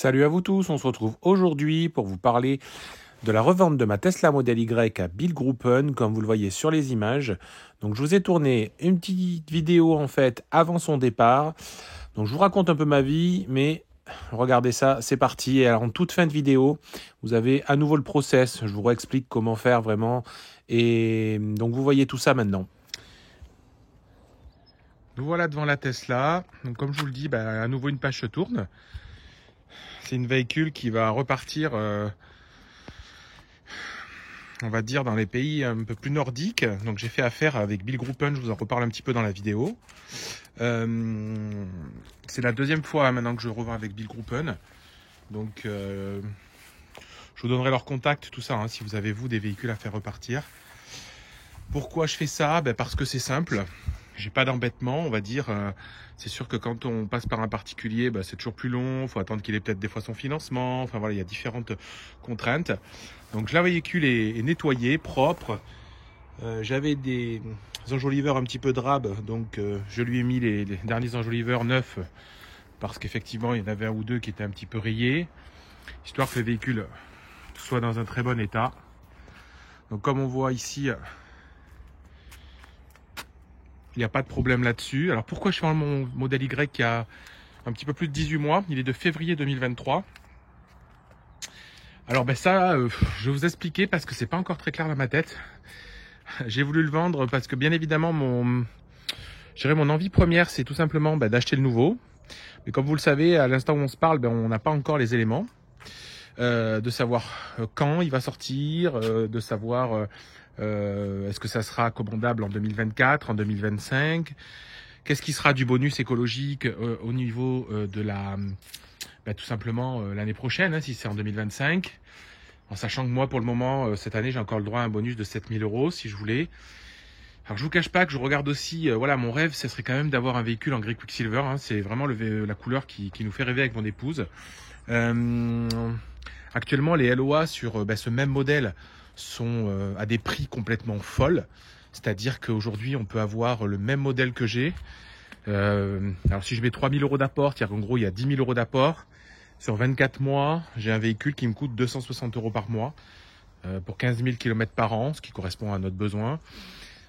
Salut à vous tous, on se retrouve aujourd'hui pour vous parler de la revente de ma Tesla Model Y à Billgruppen, comme vous le voyez sur les images. Donc je vous ai tourné une petite vidéo en fait avant son départ. Donc je vous raconte un peu ma vie, mais regardez ça, c'est parti. Et alors en toute fin de vidéo, vous avez à nouveau le process. Je vous réexplique comment faire vraiment. Et donc vous voyez tout ça maintenant. Nous voilà devant la Tesla. Donc comme je vous le dis, à nouveau une page se tourne. C'est une véhicule qui va repartir, on va dire, dans les pays un peu plus nordiques. Donc j'ai fait affaire avec Billgruppen, je vous en reparle un petit peu dans la vidéo. C'est la deuxième fois maintenant que je revends avec Billgruppen. Donc je vous donnerai leur contact, tout ça, si vous avez vous des véhicules à faire repartir. Pourquoi je fais ça? Parce que c'est simple. J'ai pas d'embêtement, on va dire. C'est sûr que quand on passe par un particulier, c'est toujours plus long. Il faut attendre qu'il ait peut-être des fois son financement. Enfin voilà, il y a différentes contraintes. Donc la véhicule est nettoyée, propre. J'avais des enjoliveurs un petit peu drab, donc je lui ai mis les derniers enjoliveurs neufs parce qu'effectivement il y en avait un ou deux qui étaient un petit peu rayés, histoire que le véhicule soit dans un très bon état. Donc comme on voit ici, il n'y a pas de problème là-dessus. Alors pourquoi je vends mon modèle Y qui a un petit peu plus de 18 mois? Il est de février 2023. Alors ça, je vais vous expliquer parce que c'est pas encore très clair dans ma tête. J'ai voulu le vendre parce que bien évidemment mon envie première c'est tout simplement d'acheter le nouveau. Mais comme vous le savez, à l'instant où on se parle, on n'a pas encore les éléments. De savoir quand il va sortir, de savoir est-ce que ça sera commandable en 2024, en 2025, qu'est-ce qui sera du bonus écologique au niveau de la tout simplement l'année prochaine, si c'est en 2025, en sachant que moi pour le moment cette année j'ai encore le droit à un bonus de 7 000 € si je voulais. Alors je vous cache pas que je regarde aussi, mon rêve ce serait quand même d'avoir un véhicule en gris Quicksilver, c'est vraiment la couleur qui nous fait rêver avec mon épouse. Actuellement, les LOA sur ce même modèle sont à des prix complètement folles. C'est-à-dire qu'aujourd'hui, on peut avoir le même modèle que j'ai. Alors si je mets 3 000 € d'apport, c'est-à-dire qu'en gros, il y a 10 000 € d'apport. Sur 24 mois, j'ai un véhicule qui me coûte 260 € par mois pour 15 000 km par an, ce qui correspond à notre besoin.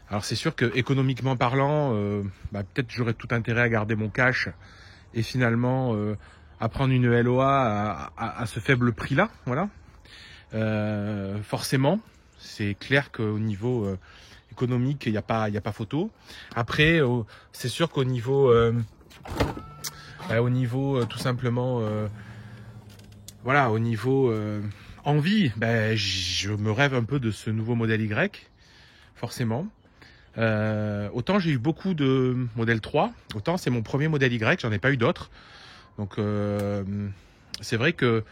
Alors c'est sûr que économiquement parlant, peut-être j'aurais tout intérêt à garder mon cash et finalement à prendre une LOA à ce faible prix-là, voilà. Forcément, c'est clair qu'au niveau économique, il n'y a pas photo. Après, c'est sûr qu'au niveau, tout simplement, au niveau envie, je me rêve un peu de ce nouveau modèle Y, forcément. Autant j'ai eu beaucoup de modèle 3, autant c'est mon premier modèle Y, j'en ai pas eu d'autres. Donc c'est vrai que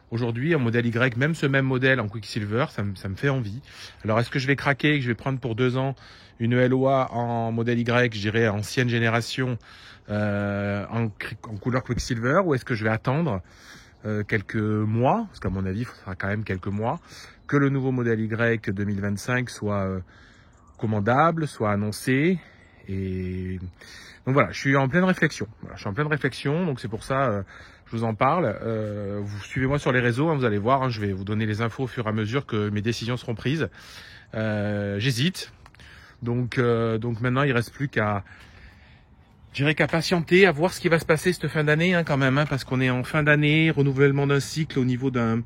aujourd'hui un modèle Y, même ce même modèle en Quicksilver, ça me fait envie. Alors est-ce que je vais craquer et que je vais prendre pour 2 ans une LOA en modèle Y, je dirais ancienne génération, en couleur Quicksilver, ou est-ce que je vais attendre quelques mois, parce qu'à mon avis il faudra quand même quelques mois, que le nouveau modèle Y 2025 soit commandable, soit annoncé. Et donc voilà, je suis en pleine réflexion. Donc c'est pour ça je vous en parle. Vous suivez-moi sur les réseaux, vous allez voir, je vais vous donner les infos au fur et à mesure que mes décisions seront prises. J'hésite. Donc maintenant il reste plus qu'à patienter, à voir ce qui va se passer cette fin d'année quand même, parce qu'on est en fin d'année, renouvellement d'un cycle au niveau d'un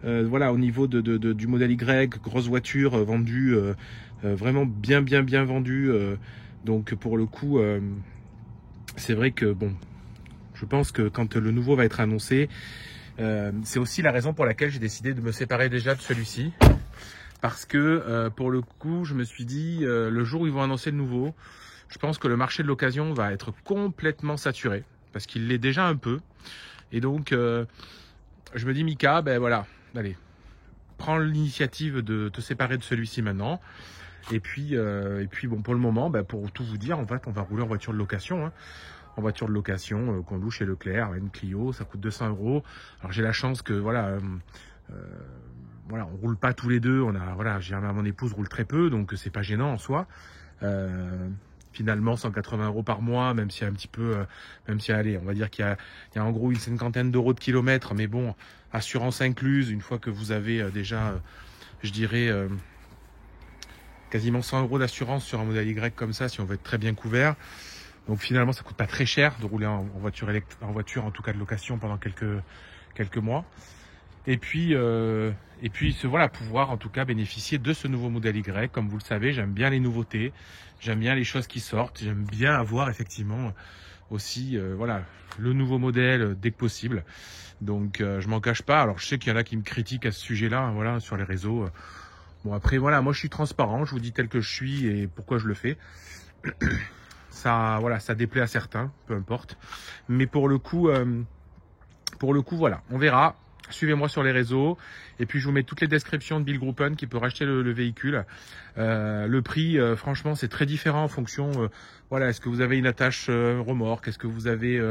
au niveau du modèle Y, grosse voiture vendue, vraiment bien vendue. Donc pour le coup, c'est vrai que je pense que quand le nouveau va être annoncé, c'est aussi la raison pour laquelle j'ai décidé de me séparer déjà de celui-ci. Parce que pour le coup, je me suis dit, le jour où ils vont annoncer le nouveau, je pense que le marché de l'occasion va être complètement saturé. Parce qu'il l'est déjà un peu. Et donc, je me dis, Mika, allez, prends l'initiative de te séparer de celui-ci maintenant. Et puis pour le moment, pour tout vous dire, en fait, on va rouler en voiture de location. En voiture de location qu'on loue chez Leclerc, une Clio, ça coûte 200 €. Alors j'ai la chance que on roule pas tous les deux. Mon épouse roule très peu, donc c'est pas gênant en soi. finalement 180 € par mois, même s'il y a un petit peu, même si allez, on va dire qu'il y a en gros une cinquantaine d'euros de kilomètres, mais bon, assurance incluse, une fois que vous avez déjà, je dirais, quasiment 100 € d'assurance sur un modèle Y comme ça, si on veut être très bien couvert. Donc finalement, ça coûte pas très cher de rouler en voiture, en tout cas de location pendant quelques mois. Et puis voilà, pouvoir en tout cas bénéficier de ce nouveau modèle Y. Comme vous le savez, j'aime bien les nouveautés, j'aime bien les choses qui sortent, j'aime bien avoir effectivement aussi voilà, le nouveau modèle dès que possible. Donc je m'en cache pas. Alors je sais qu'il y en a qui me critiquent à ce sujet-là, hein, voilà, sur les réseaux. Bon après voilà, moi je suis transparent, je vous dis tel que je suis et pourquoi je le fais. Ça voilà, ça déplaît à certains, peu importe. Mais pour le coup voilà, on verra. Suivez-moi sur les réseaux et puis je vous mets toutes les descriptions de Bill Gruppen qui peut racheter le véhicule. Le prix, franchement, c'est très différent en fonction. Voilà, est-ce que vous avez une attache remorque, est-ce que vous avez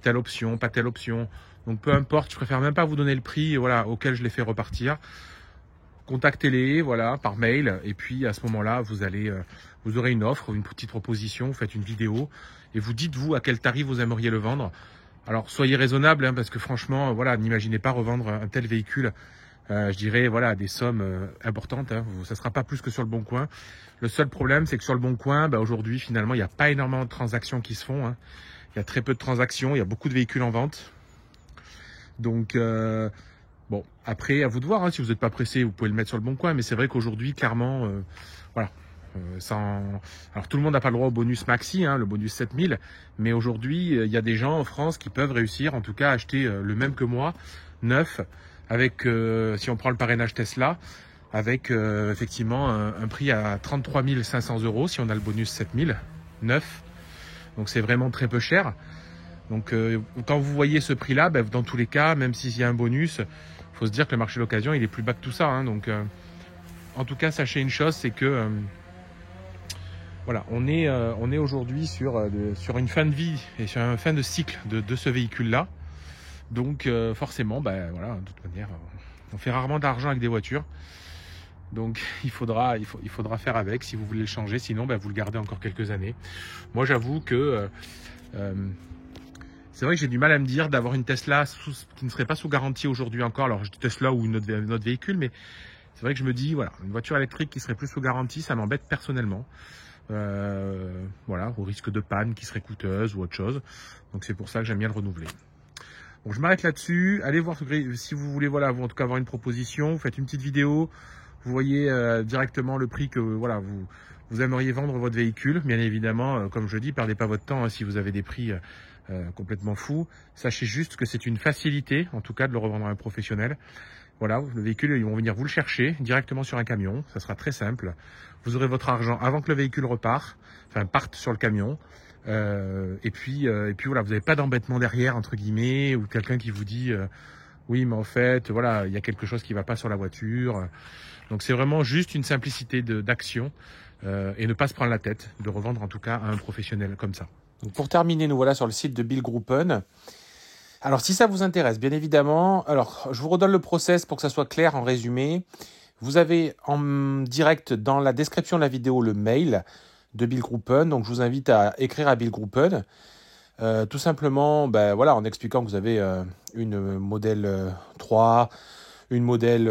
telle option, pas telle option. Donc peu importe, je préfère même pas vous donner le prix, voilà, auquel je les fais repartir. Contactez-les, voilà, par mail et puis à ce moment-là, vous aurez une offre, une petite proposition, vous faites une vidéo et vous dites vous à quel tarif vous aimeriez le vendre. Alors soyez raisonnable, hein, parce que franchement, voilà, n'imaginez pas revendre un tel véhicule, je dirais, voilà, des sommes importantes. Hein, ça ne sera pas plus que sur le Bon Coin. Le seul problème, c'est que sur le Bon Coin, aujourd'hui, finalement, il n'y a pas énormément de transactions qui se font. Hein. Il y a très peu de transactions, il y a beaucoup de véhicules en vente. Donc, bon, après, à vous de voir. Hein, si vous n'êtes pas pressé, vous pouvez le mettre sur le Bon Coin. Mais c'est vrai qu'aujourd'hui, clairement, voilà. Alors tout le monde n'a pas le droit au bonus maxi, hein, le bonus 7000, mais aujourd'hui il y a des gens en France qui peuvent réussir en tout cas à acheter le même que moi, neuf, avec, si on prend le parrainage Tesla, avec effectivement un prix à 33 500 € si on a le bonus 7000, neuf, donc c'est vraiment très peu cher. Donc quand vous voyez ce prix là, dans tous les cas, même s'il y a un bonus, il faut se dire que le marché de l'occasion il est plus bas que tout ça, hein, donc en tout cas sachez une chose, c'est que voilà, on est aujourd'hui sur une fin de vie et sur une fin de cycle de ce véhicule-là. Donc forcément, voilà, de toute manière, on fait rarement d'argent avec des voitures. Donc il faudra faire avec si vous voulez le changer. Sinon, vous le gardez encore quelques années. Moi, j'avoue que c'est vrai que j'ai du mal à me dire d'avoir une Tesla qui ne serait pas sous garantie aujourd'hui encore. Alors je dis Tesla ou notre véhicule, mais c'est vrai que je me dis, voilà, une voiture électrique qui serait plus sous garantie, ça m'embête personnellement. Voilà, au risque de panne qui serait coûteuse ou autre chose. Donc c'est pour ça que j'aime bien le renouveler. Bon, je m'arrête là-dessus. Allez voir si vous voulez, voilà, vous en tout cas avoir une proposition. Vous faites une petite vidéo. Vous voyez directement le prix que voilà vous aimeriez vendre votre véhicule. Bien évidemment, comme je dis, perdez pas votre temps hein, si vous avez des prix complètement fous. Sachez juste que c'est une facilité, en tout cas, de le revendre à un professionnel. Voilà, le véhicule, ils vont venir vous le chercher directement sur un camion. Ça sera très simple. Vous aurez votre argent avant que le véhicule parte sur le camion. Et puis voilà, vous n'avez pas d'embêtement derrière, entre guillemets, ou quelqu'un qui vous dit oui, mais en fait, voilà, il y a quelque chose qui ne va pas sur la voiture. Donc c'est vraiment juste une simplicité d'action et ne pas se prendre la tête, de revendre en tout cas à un professionnel comme ça. Donc pour terminer, nous voilà sur le site de Bill Gruppen. Alors, si ça vous intéresse, bien évidemment, alors je vous redonne le process pour que ça soit clair en résumé. Vous avez en direct dans la description de la vidéo le mail de Bill Gruppen. Donc, je vous invite à écrire à Bill Gruppen. Tout simplement, voilà, en expliquant que vous avez une modèle 3, une modèle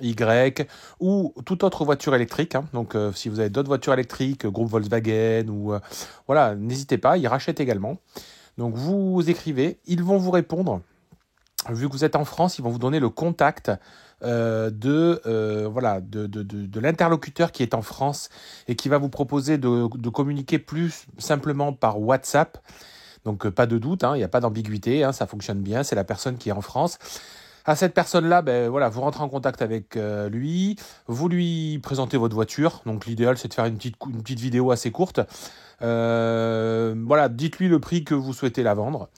Y ou toute autre voiture électrique. Hein. Donc, si vous avez d'autres voitures électriques, groupe Volkswagen ou voilà, n'hésitez pas, ils rachètent également. Donc, vous écrivez, ils vont vous répondre. Vu que vous êtes en France, ils vont vous donner le contact de l'interlocuteur qui est en France et qui va vous proposer de communiquer plus simplement par WhatsApp. Donc, pas de doute, hein, il n'y a pas d'ambiguïté, hein, ça fonctionne bien, c'est la personne qui est en France. À cette personne-là, voilà, vous rentrez en contact avec lui, vous lui présentez votre voiture. Donc, l'idéal, c'est de faire une petite vidéo assez courte. Voilà, dites-lui le prix que vous souhaitez la vendre.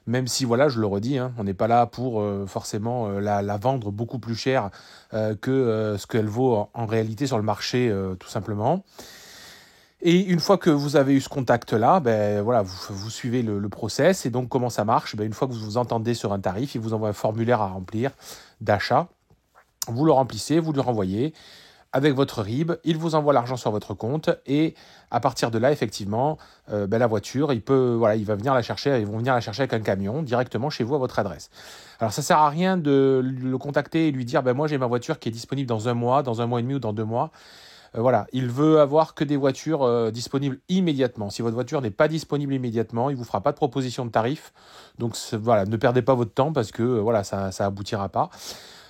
Même si, voilà, je le redis, hein, on n'est pas là pour forcément la vendre beaucoup plus cher que ce qu'elle vaut en réalité sur le marché, tout simplement. Et une fois que vous avez eu ce contact-là, voilà, vous suivez le process. Et donc, comment ça marche ? Une fois que vous vous entendez sur un tarif, il vous envoie un formulaire à remplir d'achat. Vous le remplissez, vous le renvoyez. avec votre RIB, il vous envoie l'argent sur votre compte et à partir de là, effectivement, la voiture, il va venir la chercher, ils vont venir la chercher avec un camion directement chez vous à votre adresse. Alors ça sert à rien de le contacter et lui dire moi j'ai ma voiture qui est disponible dans un mois et demi ou dans 2 mois. Voilà, il veut avoir que des voitures disponibles immédiatement. Si votre voiture n'est pas disponible immédiatement, il vous fera pas de proposition de tarif. Donc voilà, ne perdez pas votre temps parce que ça aboutira pas.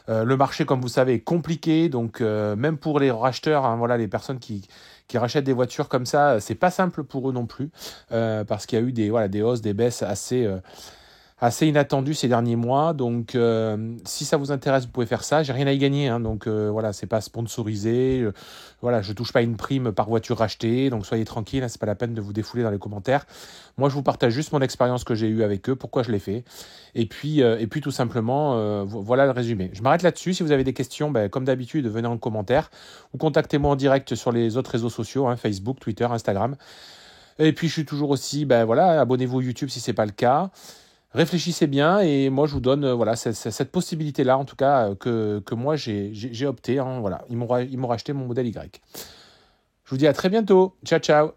Le marché, comme vous savez, est compliqué, donc même pour les racheteurs, hein, les personnes qui rachètent des voitures comme ça, c'est pas simple pour eux non plus, parce qu'il y a eu des hausses, des baisses assez inattendues ces derniers mois. Donc, si ça vous intéresse, vous pouvez faire ça. J'ai rien à y gagner, hein, donc c'est pas sponsorisé. Je touche pas une prime par voiture rachetée, donc soyez tranquille, hein, c'est pas la peine de vous défouler dans les commentaires. Moi, je vous partage juste mon expérience que j'ai eue avec eux, pourquoi je l'ai fait, et puis tout simplement, voilà le résumé. Je m'arrête là-dessus. Si vous avez des questions, comme d'habitude, venez en commentaire ou contactez-moi en direct sur les autres réseaux sociaux, hein, Facebook, Twitter, Instagram. Et puis, je suis toujours aussi, abonnez-vous à YouTube si c'est pas le cas. Réfléchissez bien et moi je vous donne cette possibilité-là en tout cas que moi j'ai opté. Hein, ils m'ont racheté mon modèle Y. Je vous dis à très bientôt. Ciao ciao.